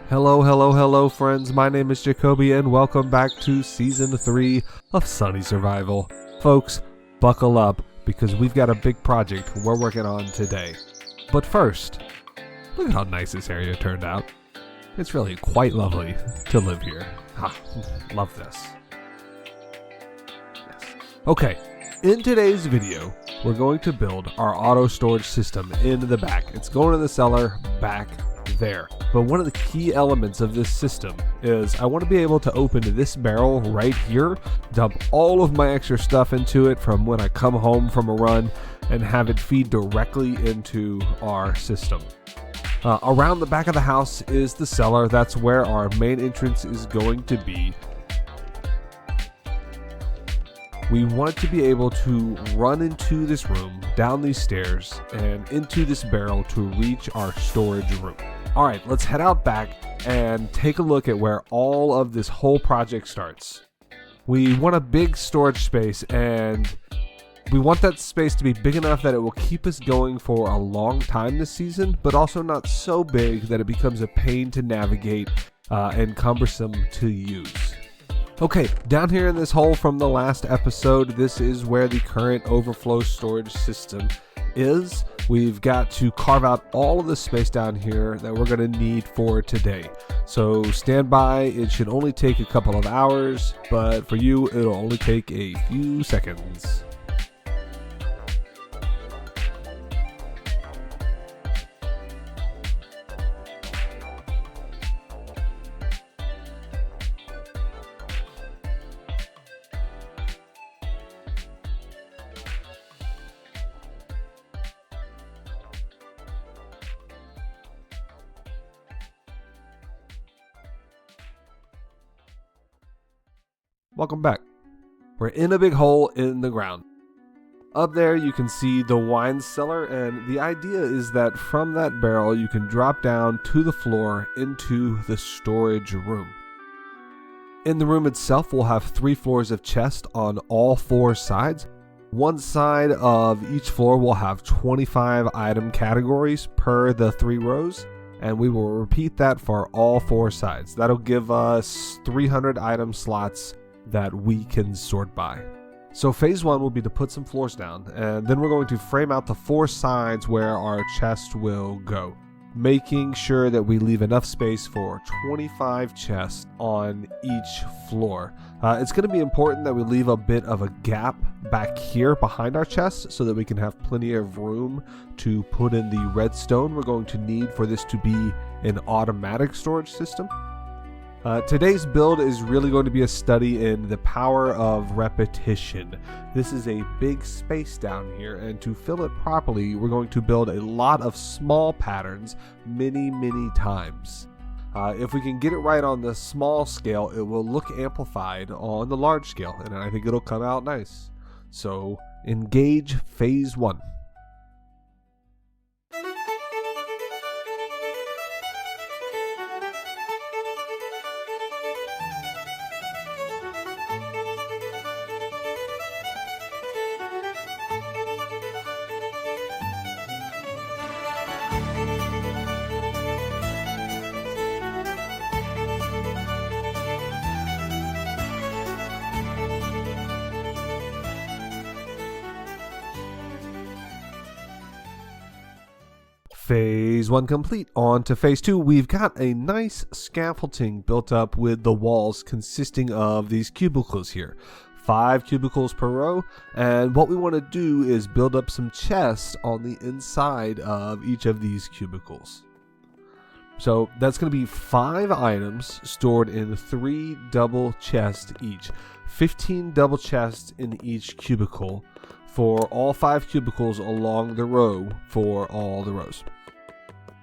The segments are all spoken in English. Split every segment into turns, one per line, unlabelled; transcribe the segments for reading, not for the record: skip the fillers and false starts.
Hello friends, my name is Jacoby and welcome back to Season 3 of Sunny Survival. Folks, buckle up because we've got a big project we're working on today. But first, look at how nice this area turned out. It's really quite lovely to live here. Love this. Yes. Okay, in today's video, we're going to build our auto storage system in the back. It's going in the cellar back there. But one of the key elements of this system is I want to be able to open this barrel right here, dump all of my extra stuff into it from when I come home from a run, and have it feed directly into our system. Around the back of the house is the cellar. That's where our main entrance is going to be. We want to be able to run into this room, down these stairs, and into this barrel to reach our storage room. Alright, let's head out back and take a look at where all of this whole project starts. We want a big storage space, and we want that space to be big enough that it will keep us going for a long time this season, but also not so big that it becomes a pain to navigate and cumbersome to use. Okay, down here in this hole from the last episode, this is where the current overflow storage system is. We've got to carve out all of the space down here that we're going to need for today. So stand by, it should only take a couple of hours, but for you, it'll only take a few seconds. Welcome back. We're in a big hole in the ground. Up there you can see the wine cellar, and the idea is that from that barrel you can drop down to the floor into the storage room. In the room itself we'll have 3 floors of chest on all 4 sides. One side of each floor will have 25 item categories per the 3 rows, and we will repeat that for all 4 sides. That'll give us 300 item slots that we can sort by. So phase 1 will be to put some floors down, and then we're going to frame out the 4 sides where our chest will go, making sure that we leave enough space for 25 chests on each floor. It's going to be important that we leave a bit of a gap back here behind our chests so that we can have plenty of room to put in the redstone we're going to need for this to be an automatic storage system. Today's build is really going to be a study in the power of repetition. This is a big space down here, and to fill it properly, we're going to build a lot of small patterns many times. If we can get it right on the small scale, it will look amplified on the large scale, and I think it'll come out nice. So, engage phase 1. Phase 1 complete. On to phase 2. We've got a nice scaffolding built up with the walls consisting of these cubicles here. 5 cubicles per row, and what we want to do is build up some chests on the inside of each of these cubicles. So that's going to be 5 items stored in 3 double chests each. 15 double chests in each cubicle for all 5 cubicles along the row for all the rows.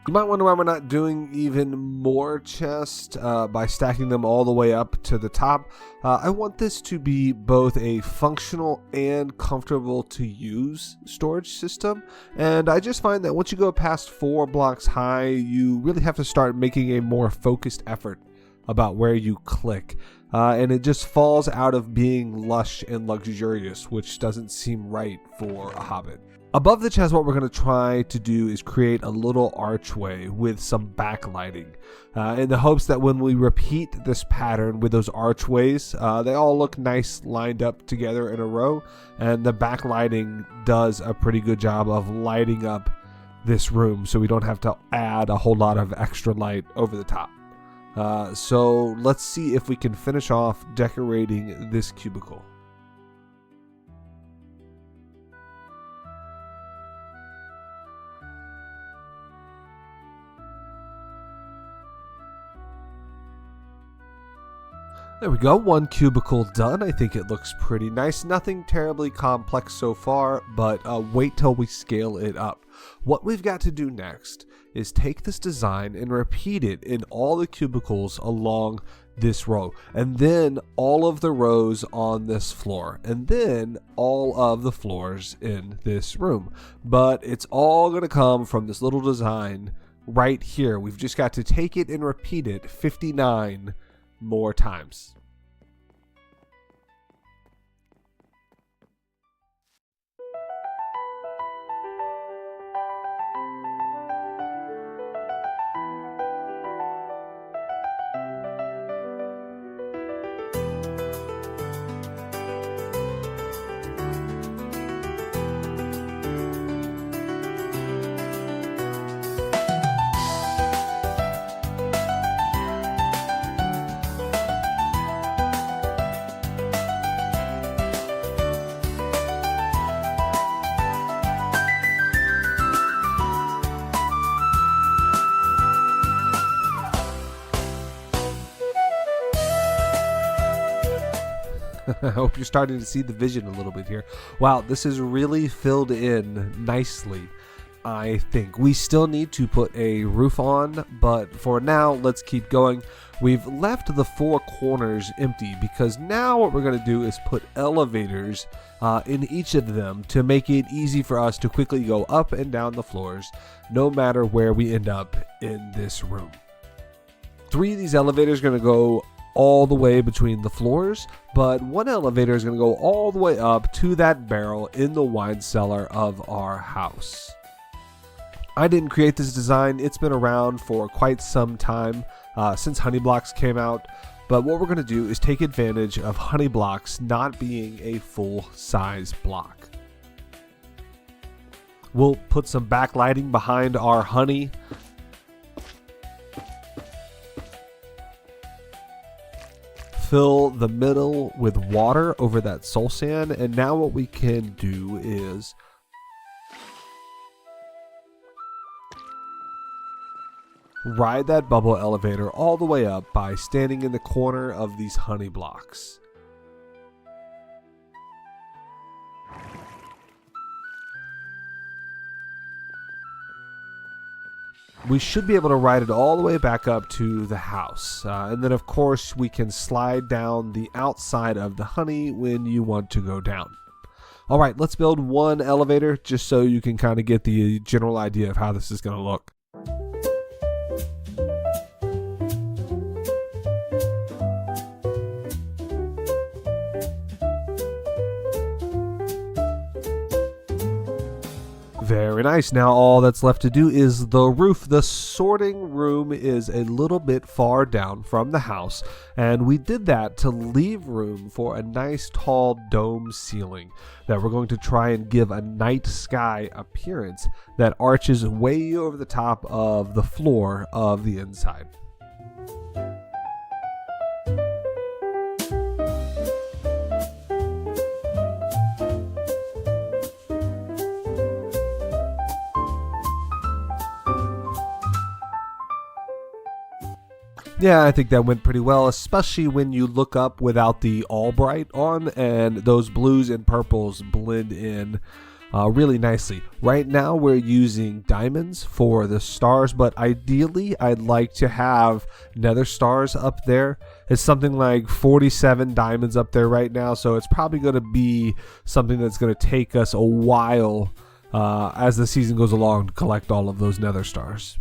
You might wonder why we're not doing even more chests by stacking them all the way up to the top. I want this to be both a functional and comfortable to use storage system, and I just find that once you go past 4 blocks high, you really have to start making a more focused effort about where you click. and it just falls out of being lush and luxurious, which doesn't seem right for a hobbit. Above the chest, what we're going to try to do is create a little archway with some backlighting, in the hopes that when we repeat this pattern with those archways, they all look nice lined up together in a row, and the backlighting does a pretty good job of lighting up this room so we don't have to add a whole lot of extra light over the top. So let's see if we can finish off decorating this cubicle. There we go, one cubicle done. I think it looks pretty nice. Nothing terribly complex so far, but wait till we scale it up. What we've got to do next is take this design and repeat it in all the cubicles along this row, and then all of the rows on this floor, and then all of the floors in this room. But it's all going to come from this little design right here. We've just got to take it and repeat it 59 more times. I hope you're starting to see the vision a little bit here. Wow, this is really filled in nicely, I think. We still need to put a roof on, but for now, let's keep going. We've left the four corners empty because now what we're going to do is put elevators in each of them to make it easy for us to quickly go up and down the floors, no matter where we end up in this room. 3 of these elevators are going to go all the way between the floors, but one elevator is going to go all the way up to that barrel in the wine cellar of our house. I didn't create this design. It's been around for quite some time, since honey blocks came out, but what we're going to do is take advantage of honey blocks not being a full size block. We'll put some backlighting behind our honey. Fill the middle with water over that soul sand, and now what we can do is ride that bubble elevator all the way up by standing in the corner of these honey blocks. We should be able to ride it all the way back up to the house. And then of course we can slide down the outside of the honey when you want to go down. Alright, let's build one elevator just so you can kind of get the general idea of how this is going to look. Very nice. Now all that's left to do is the roof. The sorting room is a little bit far down from the house, and we did that to leave room for a nice tall dome ceiling that we're going to try and give a night sky appearance that arches way over the top of the floor of the inside. Yeah, I think that went pretty well, especially when you look up without the Albright on and those blues and purples blend in really nicely. Right now we're using diamonds for the stars, but ideally I'd like to have nether stars up there. It's something like 47 diamonds up there right now, so it's probably going to be something that's going to take us a while as the season goes along to collect all of those nether stars.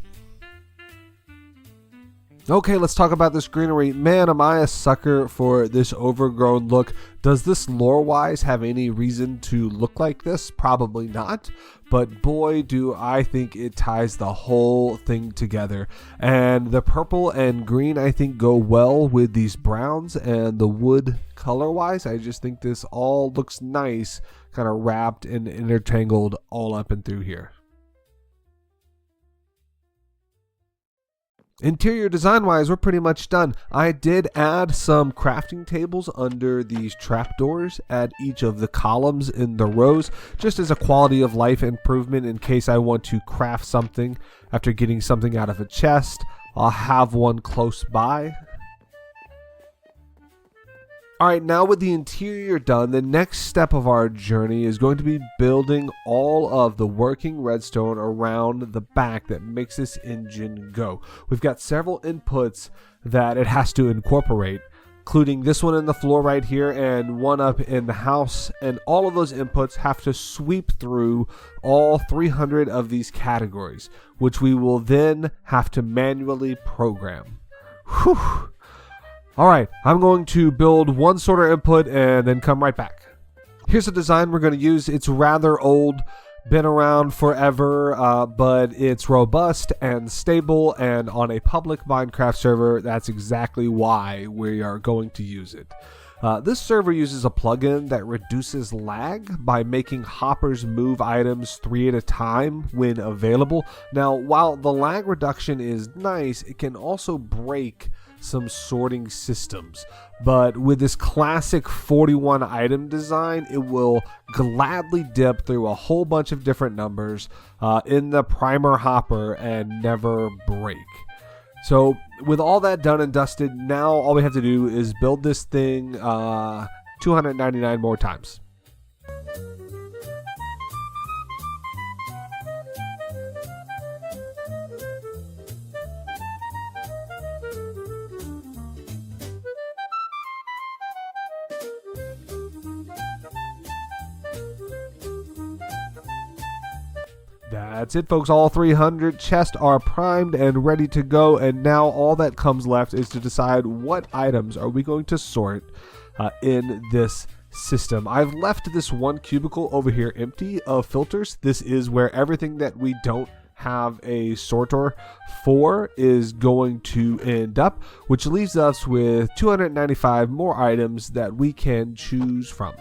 Okay, let's talk about this greenery. Man, am I a sucker for this overgrown look. Does this lore-wise have any reason to look like this? Probably not. But boy, do I think it ties the whole thing together. And the purple and green, I think, go well with these browns and the wood color-wise. I just think this all looks nice, kind of wrapped and intertangled all up and through here. Interior design wise, we're pretty much done. I did add some crafting tables under these trapdoors at each of the columns in the rows, just as a quality of life improvement in case I want to craft something after getting something out of a chest. I'll have one close by. Alright, now with the interior done, the next step of our journey is going to be building all of the working redstone around the back that makes this engine go. We've got several inputs that it has to incorporate, including this one in the floor right here and one up in the house, and all of those inputs have to sweep through all 300 of these categories, which we will then have to manually program. Whew! Alright, I'm going to build one sorter input and then come right back. Here's the design we're going to use. It's rather old, been around forever, but it's robust and stable, and on a public Minecraft server, that's exactly why we are going to use it. This server uses a plugin that reduces lag by making hoppers move items 3 at a time when available. Now, while the lag reduction is nice, it can also break some sorting systems, but with this classic 41 item design, it will gladly dip through a whole bunch of different numbers in the primer hopper and never break. So with all that done and dusted, now all we have to do is build this thing 299 more times. That's it, folks. All 300 chests are primed and ready to go, and now all that comes left is to decide what items are we going to sort in this system. I've left this one cubicle over here empty of filters. This is where everything that we don't have a sorter for is going to end up, which leaves us with 295 more items that we can choose from.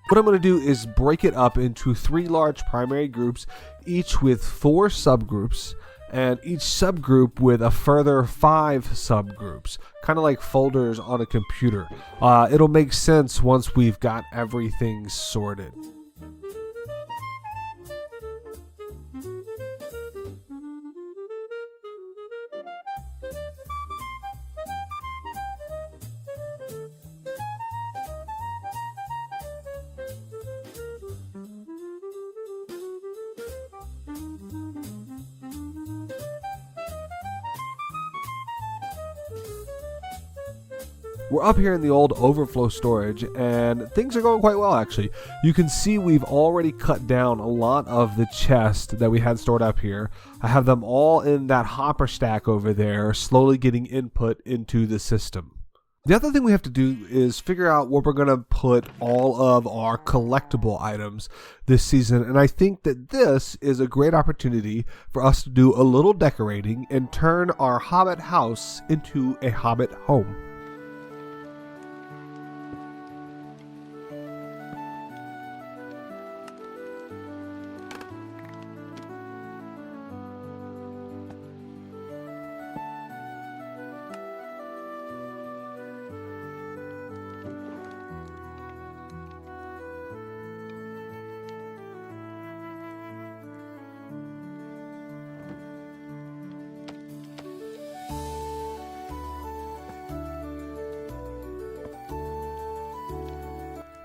What I'm going to do is break it up into 3 large primary groups, each with 4 subgroups, and each subgroup with a further 5 subgroups, kind of like folders on a computer. It'll make sense once we've got everything sorted. We're up here in the old overflow storage, and things are going quite well, actually. You can see we've already cut down a lot of the chest that we had stored up here. I have them all in that hopper stack over there, slowly getting input into the system. The other thing we have to do is figure out where we're going to put all of our collectible items this season, and I think that this is a great opportunity for us to do a little decorating and turn our hobbit house into a hobbit home.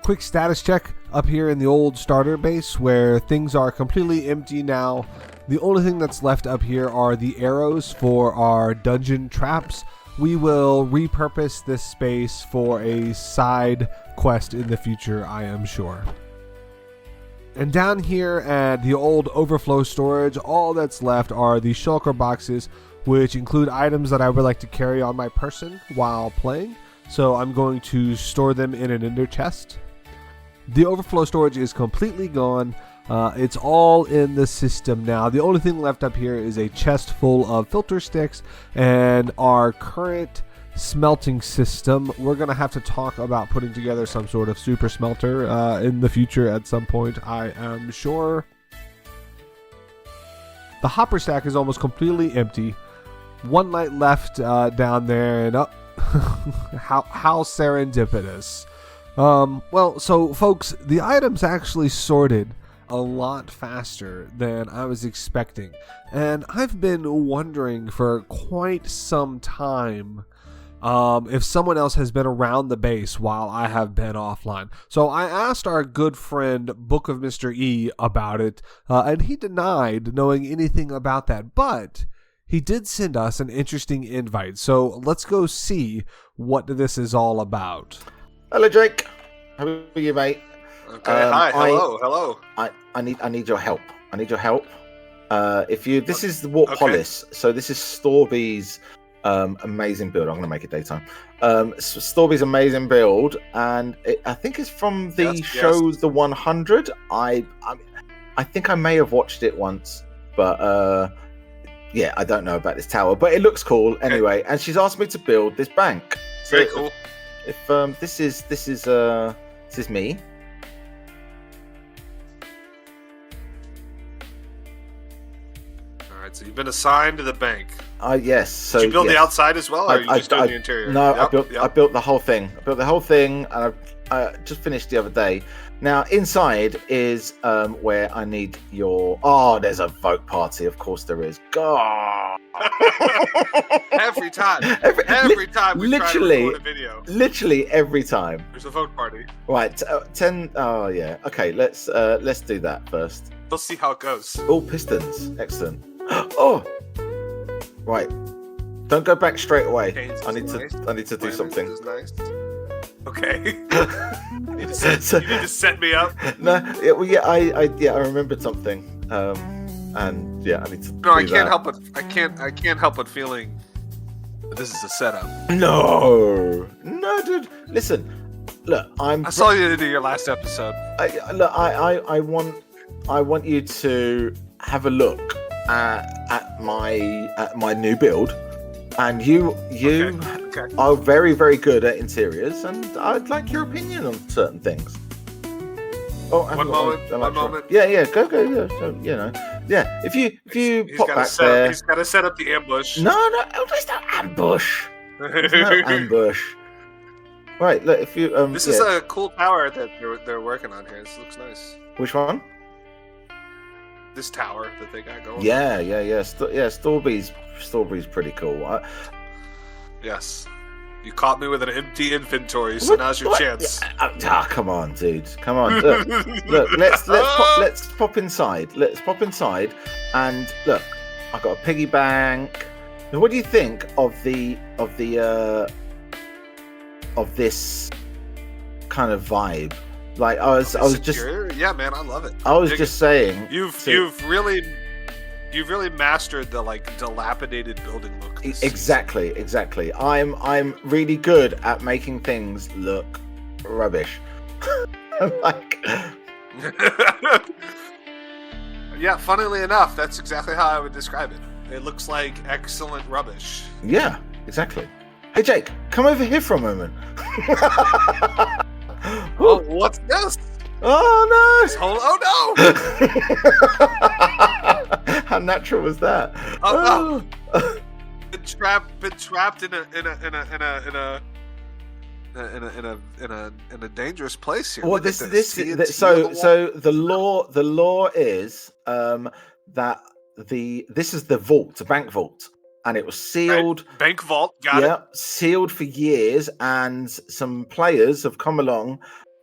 Quick status check up here in the old starter base where things are completely empty now. The only thing that's left up here are the arrows for our dungeon traps. We will repurpose this space for a side quest in the future, I am sure. And down here at the old overflow storage, all that's left are the shulker boxes which include items that I would like to carry on my person while playing. So I'm going to store them in an ender chest. The overflow storage is completely gone. It's all in the system now. The only thing left up here is a chest full of filter sticks and our current smelting system. We're going to have to talk about putting together some sort of super smelter in the future at some point, I am sure. The hopper stack is almost completely empty. One light left down there, and how serendipitous. Well, so folks, the items actually sorted a lot faster than I was expecting, and I've been wondering for quite some time if someone else has been around the base while I have been offline. So I asked our good friend BookofMisterE about it, and he denied knowing anything about that, but he did send us an interesting invite. So let's go see what this is all about.
Hello, Jake. How are you, mate?
Okay. Hi. Hello.
I need your help. I need your help. This is the Warp Polis. So this is Storby's amazing build. I'm going to make it daytime. Storby's amazing build, and I think it's from the show The 100. I think I may have watched it once, but yeah, I don't know about this tower, but it looks cool anyway. And she's asked me to build this bank.
Very cool.
If this is me.
All right, so you've been assigned to the bank.
Yes. So
did you build the outside as well, or are you just doing the interior?
No, I built the whole thing. And I just finished the other day. Now, inside is where I need your... Oh, there's a vote party. Of course there is. God.
Every time. Every time we try to record a video.
Literally every time.
There's a vote party.
Right. 10... Oh, yeah. Okay, let's do that first.
We'll see how it goes.
All pistons. Excellent. Oh! Right. Don't go back straight away. I need to do something.
Nice. Okay. You need to set me up.
No, I remembered something. And yeah, I need to.
No, I can't help but feeling that this is a setup.
No, dude. Listen, look, I
saw you do your last episode.
I want you to have a look at my new build. And you are very, very good at interiors, and I'd like your opinion on certain things. Oh,
one moment.
Yeah, go. Yeah. If you pop back there,
he's got to set up the ambush.
No, there's no ambush. There's no ambush. Right, look. If you
this is a cool tower that they're working on here. This looks nice.
Which one?
This tower that they got going.
Yeah. Storby's pretty cool.
Yes. You caught me with an empty inventory, so now's your chance.
Come on, dude. Come on. Look, let's pop inside. Let's pop inside, and look, I've got a piggy bank. Now, what do you think of this kind of vibe? Like I was just
yeah, man, I love it.
I was just saying
you've really mastered the dilapidated building look.
Exactly. I'm really good at making things look rubbish.
Yeah, funnily enough, that's exactly how I would describe it. It looks like excellent rubbish.
Yeah, exactly. Hey Jake, come over here for a moment.
Oh, what's this?
Oh no! How natural was that?
Oh no! Been trapped in a dangerous place here.
Well, so the law is that this is the vault, the bank vault, and it was sealed.
Right. Bank vault, got it.
Sealed for years, and some players have come along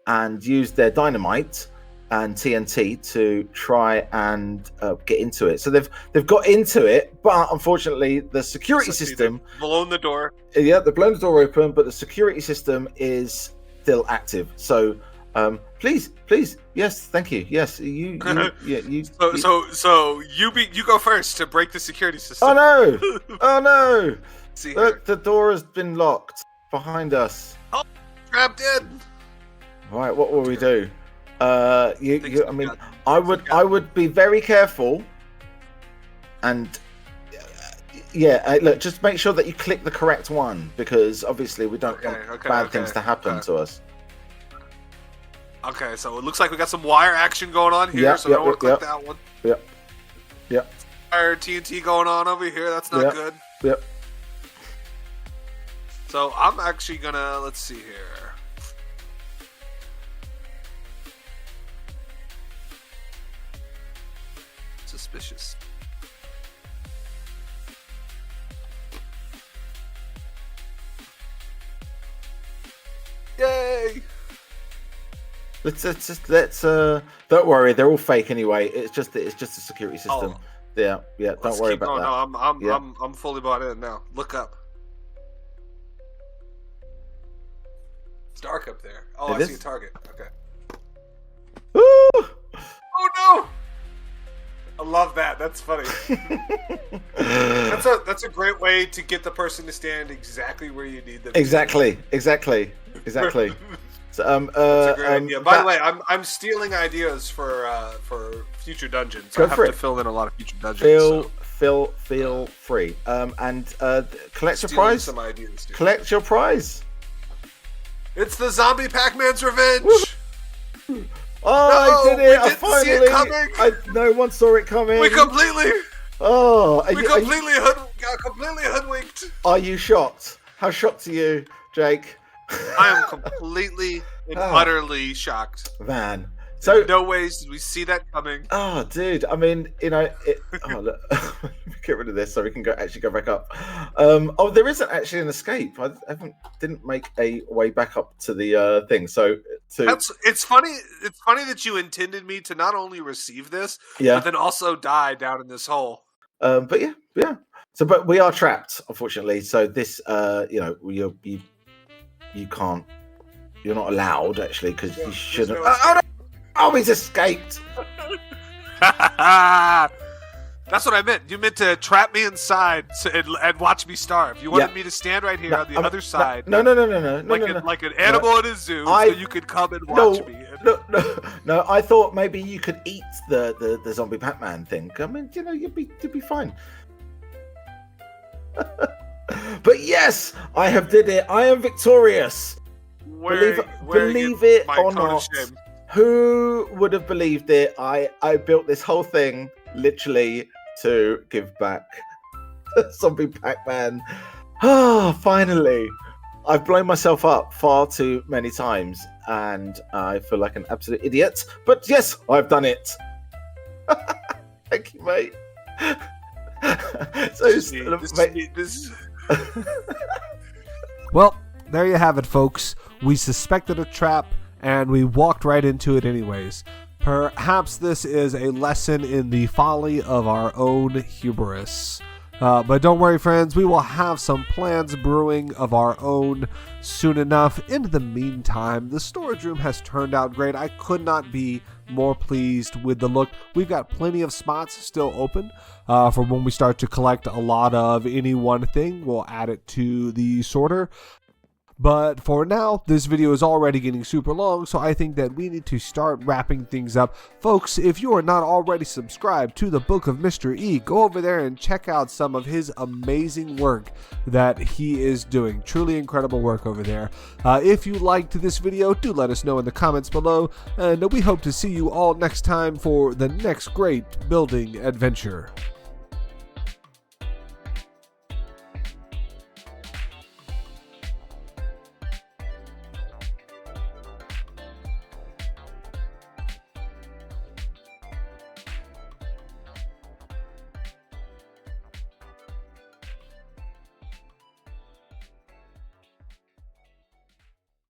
and used their dynamite and TNT to try and get into it. So they've got into it, but unfortunately the security system...
They've blown the door.
Yeah, they've blown the door open, but the security system is still active. So Please, yes, thank you. Yes, you.
So you go first to break the security system.
Oh no! Oh no!
See
Look, the door has been locked behind us.
Oh, trapped in.
Right, what will we do? I mean, I would be very careful, and look, just make sure that you click the correct one, because obviously we don't want bad things to happen to us.
Okay, so it looks like we got some wire action going on here, so don't want to click that one.
Yep.
Fire TNT going on over here. That's not good.
Yep.
So I'm actually gonna, let's see here. Suspicious. Yay!
Let's don't worry, they're all fake anyway. It's just a security system. Yeah, don't worry about that.
No, I'm fully bought in now. Look up. It's dark up there. Oh, I see a target. Okay.
Ooh!
Oh no! I love that. That's funny. That's a great way to get the person to stand exactly where you need them.
Exactly. So,
that's a great idea. By the way, I'm stealing ideas for future dungeons. I have to fill in a lot of future dungeons.
Feel free. And collect your prize.
Some ideas, dude.
Collect your prize.
It's the zombie Pac-Man's revenge.
Oh, I did it!
We didn't see it coming.
No one saw it coming.
We completely.
Oh,
got completely hoodwinked.
Are you shocked? How shocked are you, Jake?
I am completely and utterly shocked.
Man.
So in no ways did we see that coming.
Oh, dude. I mean, look, get rid of this so we can go back up. There isn't actually an escape. I didn't make a way back up to the thing. So
it's funny. It's funny that you intended me to not only receive this, but then also die down in this hole.
But yeah. So, but we are trapped, unfortunately. So this, you can't. You're not allowed actually because you shouldn't. Oh, he's escaped.
That's what I meant. You meant to trap me inside and watch me starve. You wanted me to stand right here on the other side.
No.
Like an animal in a zoo, so you could come and watch me.
No. I thought maybe you could eat the zombie Pac-Man thing. I mean, you'd be fine. But yes, I have did it. I am victorious. Believe it or not. Who would have believed it? I built this whole thing literally to give back zombie Pac-Man. Finally. I've blown myself up far too many times and I feel like an absolute idiot. But yes, I've done it. Thank you, mate.
Well, there you have it, folks. We suspected a trap and we walked right into it anyways. Perhaps this is a lesson in the folly of our own hubris. But don't worry, friends, we will have some plans brewing of our own soon enough. In the meantime, the storage room has turned out great. I could not be more pleased with the look. We've got plenty of spots still open for when we start to collect a lot of any one thing. We'll add it to the sorter. But for now, this video is already getting super long, so I think that we need to start wrapping things up. Folks, if you are not already subscribed to the Book of Mr. E, go over there and check out some of his amazing work that he is doing. Truly incredible work over there. If you liked this video, do let us know in the comments below, and we hope to see you all next time for the next great building adventure.